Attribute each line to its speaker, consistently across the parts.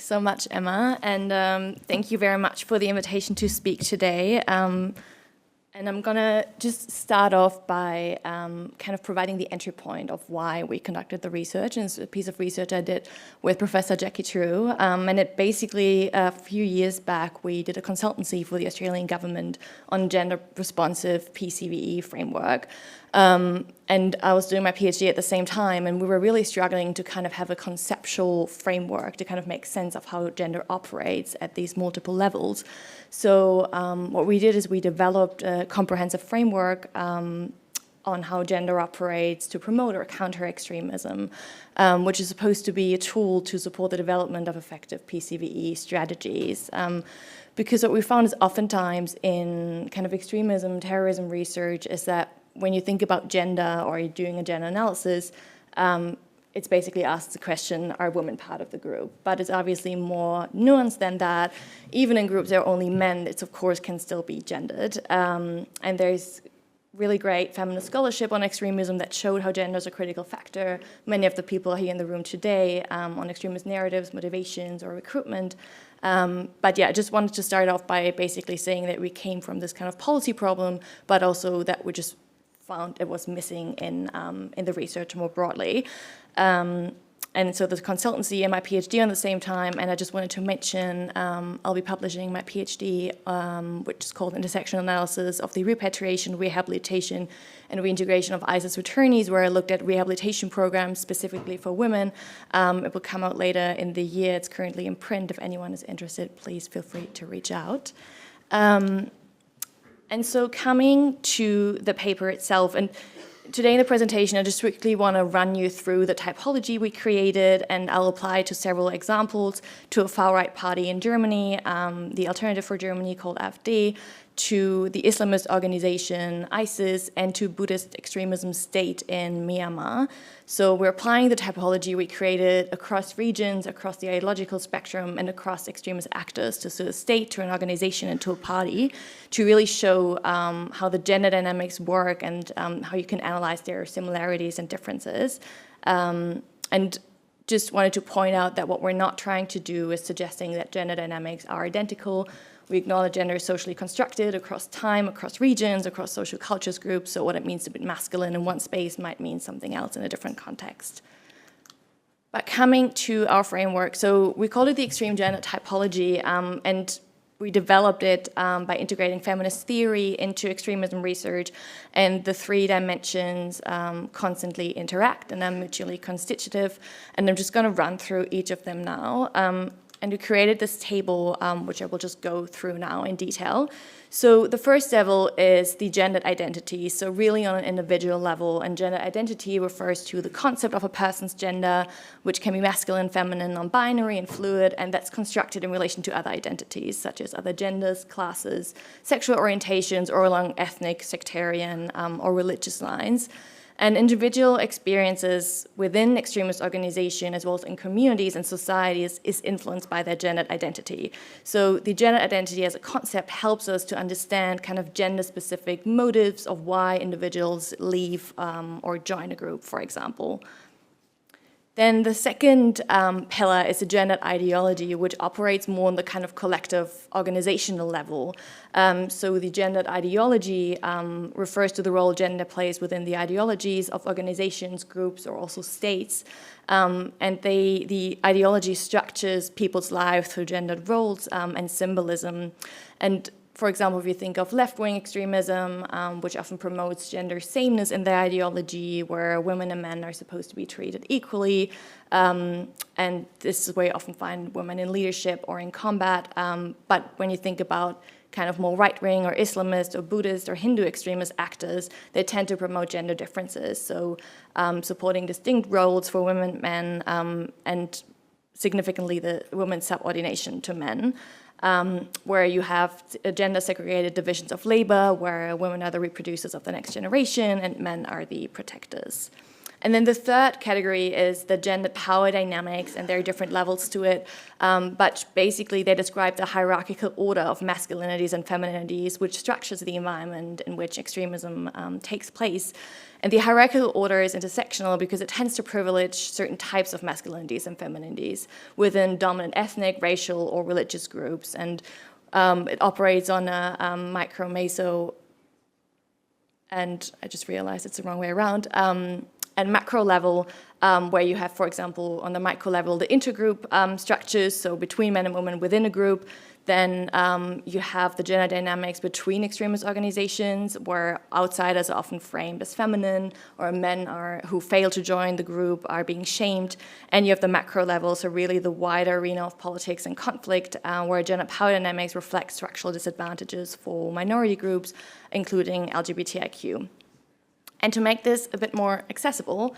Speaker 1: so much, Emma, and thank you very much for the invitation to speak today. And I'm going to just start off by kind of providing the entry point of why we conducted the research. And it's a piece of research I did with Professor Jackie True. And it basically, a few years back, we did a consultancy for the Australian government on gender-responsive PCVE framework. And I was doing my PhD at the same time, and we were really struggling to kind of have a conceptual framework to kind of make sense of how gender operates at these multiple levels. So what we did is we developed a comprehensive framework on how gender operates to promote or counter extremism, which is supposed to be a tool to support the development of effective PCVE strategies. Because what we found is oftentimes in kind of extremism, terrorism research is that when you think about gender or you're doing a gender analysis, it's basically asked the question, are women part of the group? But it's obviously more nuanced than that. Even in groups that are only men, it of course can still be gendered. And there's really great feminist scholarship on extremism that showed how gender is a critical factor. Many of the people here in the room today on extremist narratives, motivations, or recruitment. But yeah, I just wanted to start off by basically saying that we came from this kind of policy problem, but also that we just found it was missing in the research more broadly. And so the consultancy and my PhD on the same time, and I just wanted to mention I'll be publishing my PhD, which is called Intersectional Analysis of the Repatriation, Rehabilitation, and Reintegration of ISIS Returnees, where I looked at rehabilitation programs specifically for women. It will come out later in the year. It's currently in print. If anyone is interested, please feel free to reach out. And so coming to the paper itself, and today in the presentation, I just quickly want to run you through the typology we created, and I'll apply to several examples, to a far-right party in Germany, the Alternative for Germany called AfD, to the Islamist organization ISIS, and to Buddhist extremism state in Myanmar. So we're applying the typology we created across regions, across the ideological spectrum, and across extremist actors, to a state, to an organization, and to a party, to really show how the gender dynamics work and how you can analyze their similarities and differences. And just wanted to point out that what we're not trying to do is suggesting that gender dynamics are identical. We acknowledge gender is socially constructed across time, across regions, across social cultures groups, so what it means to be masculine in one space might mean something else in a different context. But coming to our framework, so we called it the extreme gender typology, and we developed it by integrating feminist theory into extremism research, and the three dimensions constantly interact and are mutually constitutive, and I'm just going to run through each of them now. And we created this table, which I will just go through now in detail. So the first level is the gendered identity, so really on an individual level, and gender identity refers to the concept of a person's gender, which can be masculine, feminine, non-binary, and fluid, and that's constructed in relation to other identities, such as other genders, classes, sexual orientations, or along ethnic, sectarian, or religious lines. And individual experiences within extremist organizations, as well as in communities and societies, is influenced by their gendered identity. So the gender identity as a concept helps us to understand kind of gender-specific motives of why individuals leave or join a group, for example. Then the second pillar is the gendered ideology, which operates more on the kind of collective organizational level. So the gendered ideology refers to the role gender plays within the ideologies of organizations, groups, or also states. And the ideology structures people's lives through gendered roles and symbolism. And for example, if you think of left-wing extremism, which often promotes gender sameness in their ideology, where women and men are supposed to be treated equally, and this is where you often find women in leadership or in combat. But when you think about kind of more right-wing or Islamist or Buddhist or Hindu extremist actors, they tend to promote gender differences, so supporting distinct roles for women and men, and significantly the women's subordination to men. Where you have gender-segregated divisions of labor, where women are the reproducers of the next generation and men are the protectors. And then the third category is the gender power dynamics, and there are different levels to it. But basically, they describe the hierarchical order of masculinities and femininities, which structures the environment in which extremism takes place. And the hierarchical order is intersectional because it tends to privilege certain types of masculinities and femininities within dominant ethnic, racial, or religious groups. And it operates on a micro-meso, and I just realized it's the wrong way around, and macro level, where you have, for example, on the micro level, the intergroup structures, so between men and women within a group. Then you have the gender dynamics between extremist organizations, where outsiders are often framed as feminine, or men who fail to join the group are being shamed. And you have the macro level, so really the wider arena of politics and conflict, where gender power dynamics reflect structural disadvantages for minority groups, including LGBTIQ. And to make this a bit more accessible,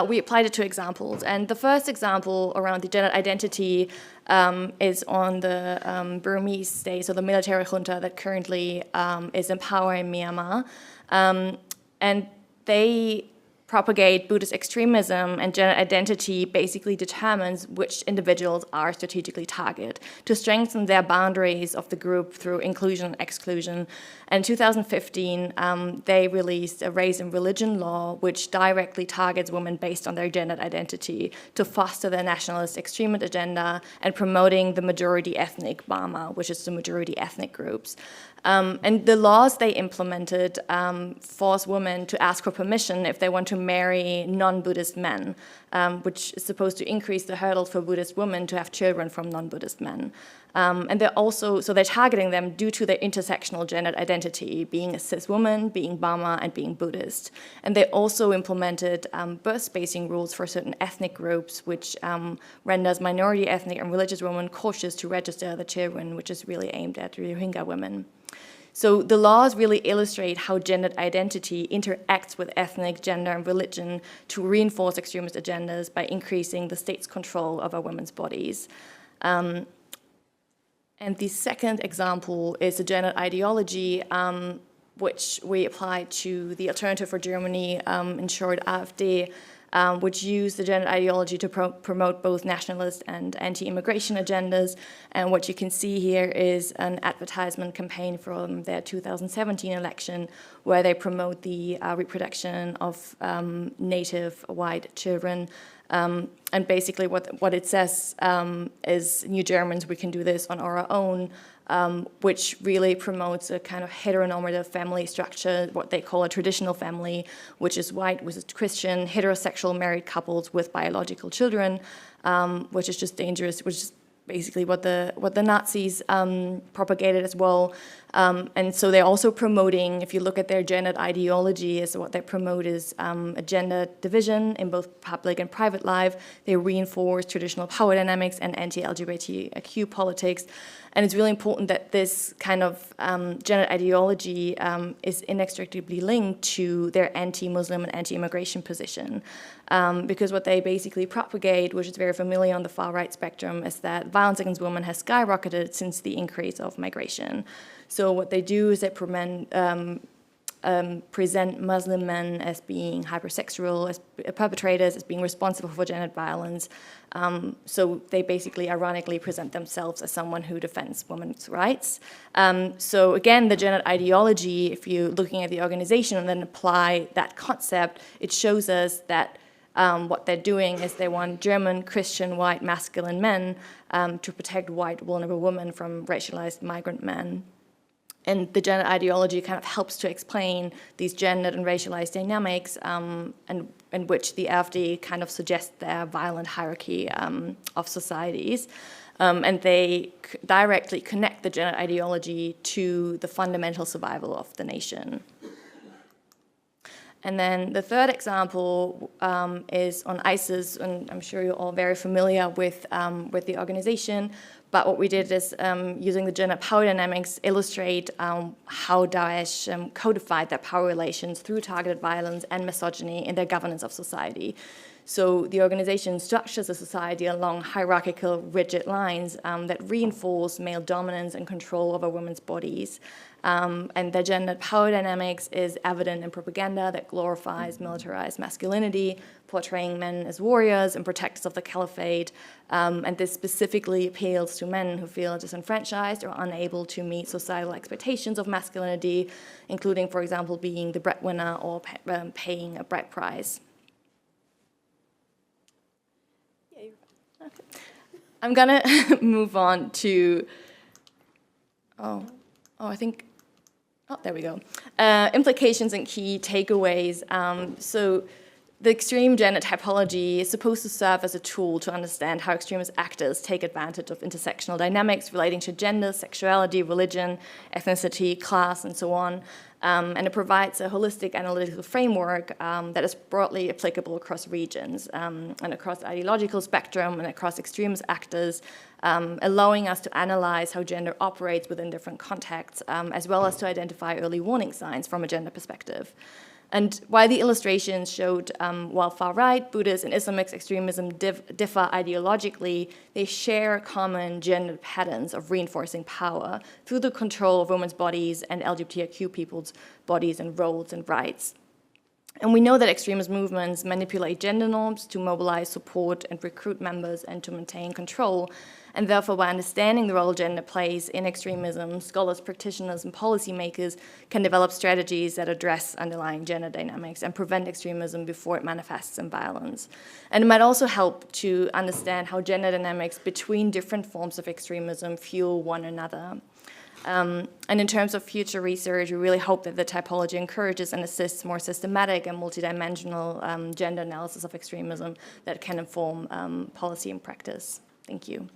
Speaker 1: we applied it to examples. And the first example around the gender identity is on the Burmese state, so the military junta that currently is in power in Myanmar. And they propagate Buddhist extremism, and gender identity basically determines which individuals are strategically targeted to strengthen their boundaries of the group through inclusion and exclusion. And in 2015, they released a race and religion law which directly targets women based on their gender identity to foster their nationalist extremist agenda and promoting the majority ethnic Burma, which is the majority ethnic groups. And the laws they implemented force women to ask for permission if they want to marry non-Buddhist men, which is supposed to increase the hurdles for Buddhist women to have children from non-Buddhist men. And they're targeting them due to their intersectional gender identity, being a cis woman, being Burma, and being Buddhist. And they also implemented birth spacing rules for certain ethnic groups, which renders minority ethnic and religious women cautious to register the children, which is really aimed at Rohingya women. So the laws really illustrate how gendered identity interacts with ethnic, gender, and religion to reinforce extremist agendas by increasing the state's control over women's bodies. And the second example is the gender ideology, which we applied to the Alternative for Germany, in short AfD, which used the gender ideology to promote both nationalist and anti-immigration agendas. And what you can see here is an advertisement campaign from their 2017 election, where they promote the reproduction of native white children. And basically what it says is, New Germans, we can do this on our own, which really promotes a kind of heteronormative family structure, what they call a traditional family, which is white, which is Christian, heterosexual married couples with biological children, which is just dangerous, which is basically what the Nazis propagated as well. And so they're also promoting, if you look at their gendered ideology, is what they promote is a gender division in both public and private life. They reinforce traditional power dynamics and anti-LGBTIQ politics. And it's really important that this kind of gender ideology is inextricably linked to their anti-Muslim and anti-immigration position. Because what they basically propagate, which is very familiar on the far-right spectrum, is that violence against women has skyrocketed since the increase of migration. So what they do is they present Muslim men as being hypersexual, as perpetrators, as being responsible for gendered violence. So they basically ironically present themselves as someone who defends women's rights. So again, the gendered ideology, if you're looking at the organization and then apply that concept, it shows us that what they're doing is they want German, Christian, white, masculine men to protect white, vulnerable women from racialized migrant men. And the gender ideology kind of helps to explain these gendered and racialized dynamics and in which the AfD kind of suggests their violent hierarchy of societies. And they directly connect the gender ideology to the fundamental survival of the nation. And then the third example is on ISIS, and I'm sure you're all very familiar with the organization. But what we did is, using the gender power dynamics, illustrate how Daesh codified their power relations through targeted violence and misogyny in their governance of society. So the organization structures a society along hierarchical, rigid lines that reinforce male dominance and control over women's bodies. and the gendered power dynamics is evident in propaganda that glorifies militarized masculinity, portraying men as warriors and protectors of the caliphate, and this specifically appeals to men who feel disenfranchised or unable to meet societal expectations of masculinity, including, for example, being the breadwinner or paying a bride price. I'm gonna move on to, there we go. Implications and key takeaways. So the extreme gender typology is supposed to serve as a tool to understand how extremist actors take advantage of intersectional dynamics relating to gender, sexuality, religion, ethnicity, class, and so on. And it provides a holistic analytical framework that is broadly applicable across regions and across the ideological spectrum and across extremist actors, allowing us to analyze how gender operates within different contexts, as well as to identify early warning signs from a gender perspective. And while the illustrations showed while far-right, Buddhist, and Islamic extremism differ ideologically, they share common gendered patterns of reinforcing power through the control of women's bodies and LGBTIQ people's bodies and roles and rights. And we know that extremist movements manipulate gender norms to mobilize support and recruit members and to maintain control. And therefore, by understanding the role gender plays in extremism, scholars, practitioners, and policymakers can develop strategies that address underlying gender dynamics and prevent extremism before it manifests in violence. And it might also help to understand how gender dynamics between different forms of extremism fuel one another. And in terms of future research, we really hope that the typology encourages and assists more systematic and multidimensional gender analysis of extremism that can inform policy and practice. Thank you.